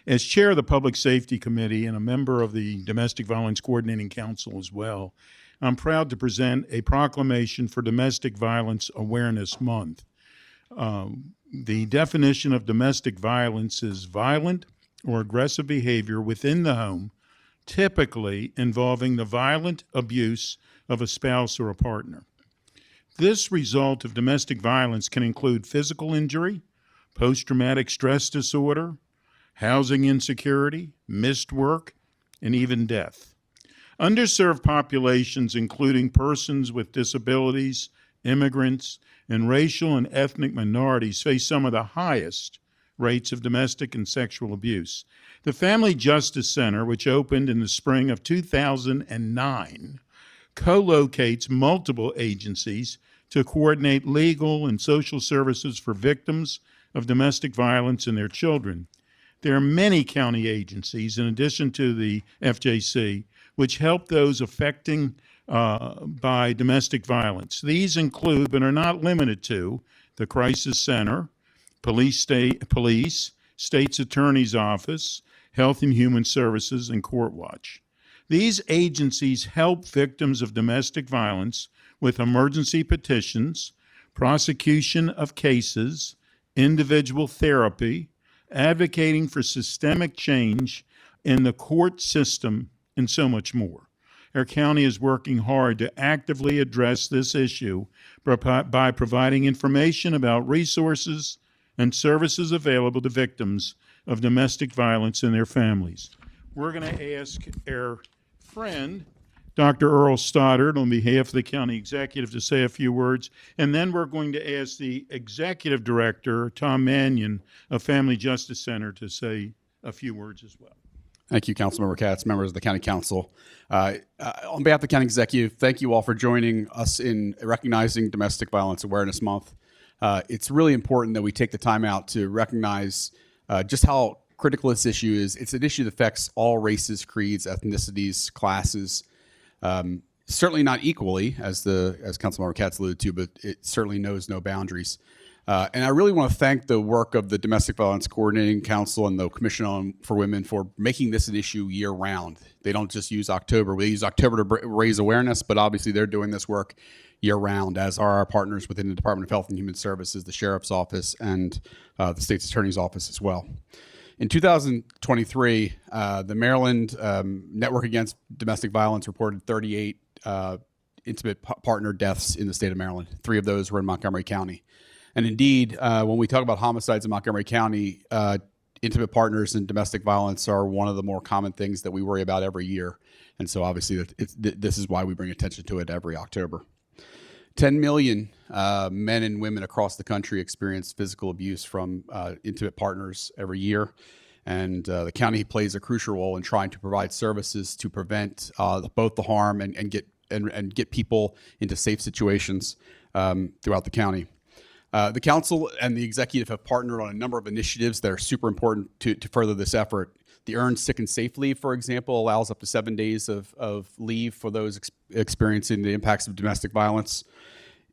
As chair of the Public Safety Committee and a member of the Domestic Violence Coordinating Council as well, I'm proud to present a proclamation for Domestic Violence Awareness Month. The definition of domestic violence is violent or aggressive behavior within the home, typically involving the violent abuse of a spouse or a partner. This result of domestic violence can include physical injury, post-traumatic stress disorder, housing insecurity, missed work, and even death. Underserved populations, including persons with disabilities, immigrants, and racial and ethnic minorities, face some of the highest rates of domestic and sexual abuse. The Family Justice Center, which opened in the spring of 2009, co-locates multiple agencies to coordinate legal and social services for victims of domestic violence and their children. There are many county agencies, in addition to the FJC, which help those affected by domestic violence. These include, but are not limited to, the Crisis Center, Police, State's Attorney's Office, Health and Human Services, and Court Watch. These agencies help victims of domestic violence with emergency petitions, prosecution of cases, individual therapy, advocating for systemic change in the court system, and so much more. Our county is working hard to actively address this issue by providing information about resources and services available to victims of domestic violence and their families. We're going to ask our friend, Dr. Earl Stoddard, on behalf of the county executive, to say a few words, and then we're going to ask the executive director, Tom Mannion, of Family Justice Center, to say a few words as well. Thank you, Councilmember Katz, members of the County Council. On behalf of the County Executive, thank you all for joining us in recognizing Domestic Violence Awareness Month. It's really important that we take the time out to recognize just how critical this issue is. It's an issue that affects all races, creeds, ethnicities, classes. Certainly not equally, as Councilmember Katz alluded to, but it certainly knows no boundaries. And I really want to thank the work of the Domestic Violence Coordinating Council and the Commission for Women for making this an issue year-round. They don't just use October. We use October to raise awareness, but obviously they're doing this work year-round, as are our partners within the Department of Health and Human Services, the Sheriff's Office, and the State's Attorney's Office as well. In 2023, the Maryland Network Against Domestic Violence reported 38 intimate partner deaths in the state of Maryland. 3 of those were in Montgomery County. And indeed, when we talk about homicides in Montgomery County, intimate partners and domestic violence are one of the more common things that we worry about every year. And so obviously this is why we bring attention to it every October. 10 million men and women across the country experience physical abuse from intimate partners every year. And the county plays a crucial role in trying to provide services to prevent both the harm and get people into safe situations throughout the county. The council and the executive have partnered on a number of initiatives that are super important to further this effort. The Earned Sick and Safe Leave, for example, allows up to 7 days of leave for those experiencing the impacts of domestic violence,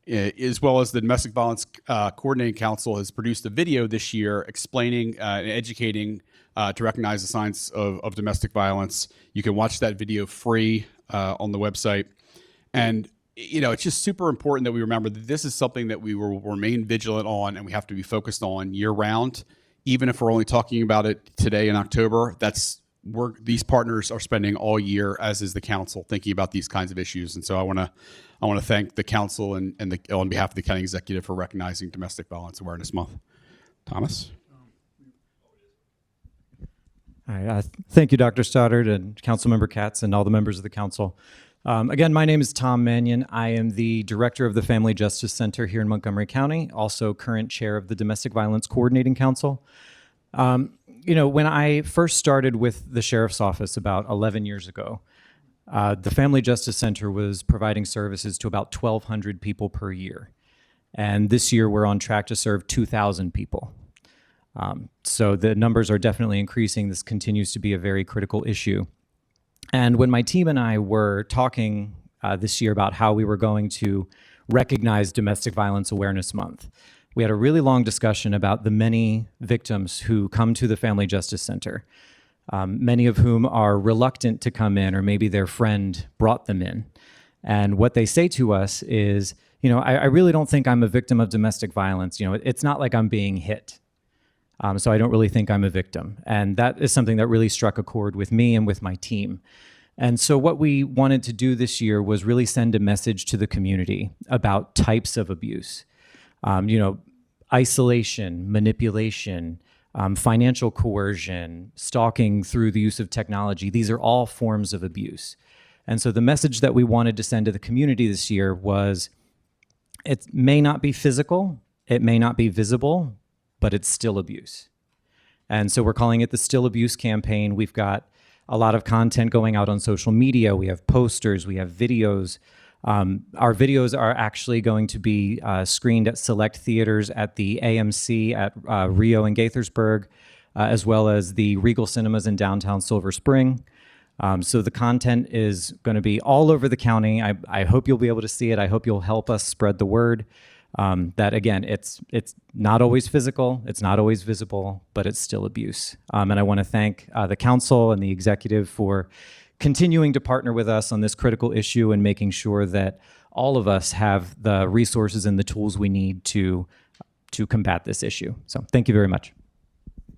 as well as the Domestic Violence Coordinating Council has produced a video this year explaining and educating to recognize the signs of domestic violence. You can watch that video free on the website. And it's just super important that we remember that this is something that we will remain vigilant on and we have to be focused on year round. Even if we're only talking about it today in October, these partners are spending all year, as is the council, thinking about these kinds of issues. And so I want to thank the council and on behalf of the county executive for recognizing Domestic Violence Awareness Month. Thomas? All right, thank you, Dr. Stoddard and Councilmember Katz and all the members of the council. Again, my name is Tom Mannion. I am the director of the Family Justice Center here in Montgomery County, also current chair of the Domestic Violence Coordinating Council. When I first started with the Sheriff's Office about 11 years ago, the Family Justice Center was providing services to about 1,200 people per year. And this year we're on track to serve 2,000 people. So the numbers are definitely increasing. This continues to be a very critical issue. And when my team and I were talking this year about how we were going to recognize Domestic Violence Awareness Month, we had a really long discussion about the many victims who come to the Family Justice Center, many of whom are reluctant to come in, or maybe their friend brought them in. And what they say to us is, I really don't think I'm a victim of domestic violence. It's not like I'm being hit. So I don't really think I'm a victim. And that is something that really struck a chord with me and with my team. And so what we wanted to do this year was really send a message to the community about types of abuse. Isolation, manipulation, financial coercion, stalking through the use of technology. These are all forms of abuse. And so the message that we wanted to send to the community this year was, it may not be physical, it may not be visible, but it's still abuse. And so we're calling it the Still Abuse campaign. We've got a lot of content going out on social media. We have posters, we have videos. Our videos are actually going to be screened at select theaters at the AMC at Rio and Gaithersburg, as well as the Regal Cinemas in downtown Silver Spring. So the content is going to be all over the county. I hope you'll be able to see it. I hope you'll help us spread the word. That again, it's not always physical, it's not always visible, but it's still abuse. And I want to thank the council and the executive for continuing to partner with us on this critical issue and making sure that all of us have the resources and the tools we need to combat this issue. So thank you very much.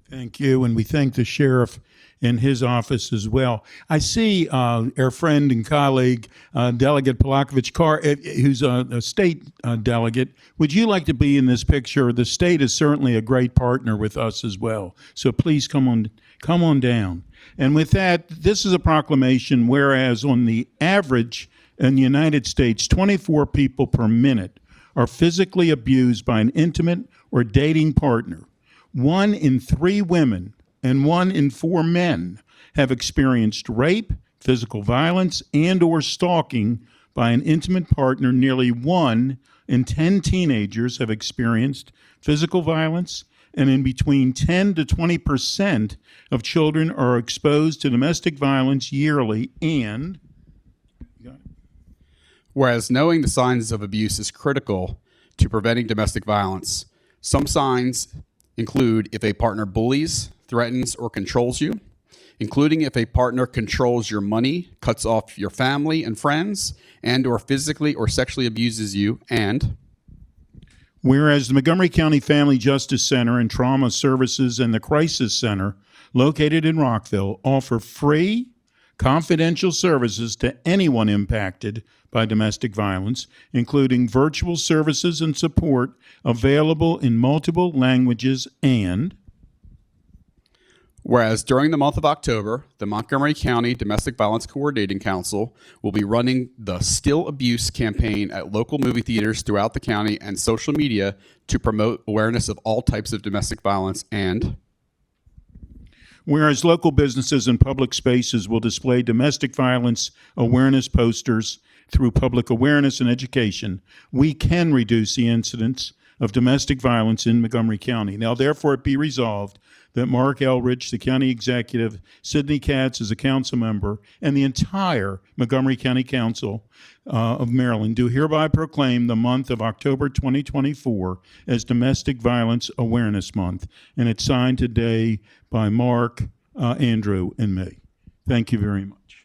Thank you, and we thank the sheriff in his office as well. I see our friend and colleague, Delegate Polakovich Carr, who's a state delegate. Would you like to be in this picture? The state is certainly a great partner with us as well. So please come on down. And with that, this is a proclamation, whereas on the average in the United States, 24 people per minute are physically abused by an intimate or dating partner. 1 in 3 women and 1 in 4 men have experienced rape, physical violence, and or stalking by an intimate partner. Nearly 1 in 10 teenagers have experienced physical violence, and in between 10 to 20% of children are exposed to domestic violence yearly. And whereas knowing the signs of abuse is critical to preventing domestic violence, some signs include if a partner bullies, threatens, or controls you, including if a partner controls your money, cuts off your family and friends, and or physically or sexually abuses you, and whereas the Montgomery County Family Justice Center and Trauma Services and the Crisis Center, located in Rockville, offer free, confidential services to anyone impacted by domestic violence, including virtual services and support available in multiple languages. And whereas during the month of October, the Montgomery County Domestic Violence Coordinating Council will be running the Still Abuse campaign at local movie theaters throughout the county and social media to promote awareness of all types of domestic violence. And whereas local businesses and public spaces will display domestic violence awareness posters through public awareness and education, we can reduce the incidence of domestic violence in Montgomery County. Now, therefore, it be resolved that Mark Elrich, the county executive, Sidney Katz as a council member, and the entire Montgomery County Council of Maryland do hereby proclaim the month of October 2024 as Domestic Violence Awareness Month. And it's signed today by Mark, Andrew, and me. Thank you very much.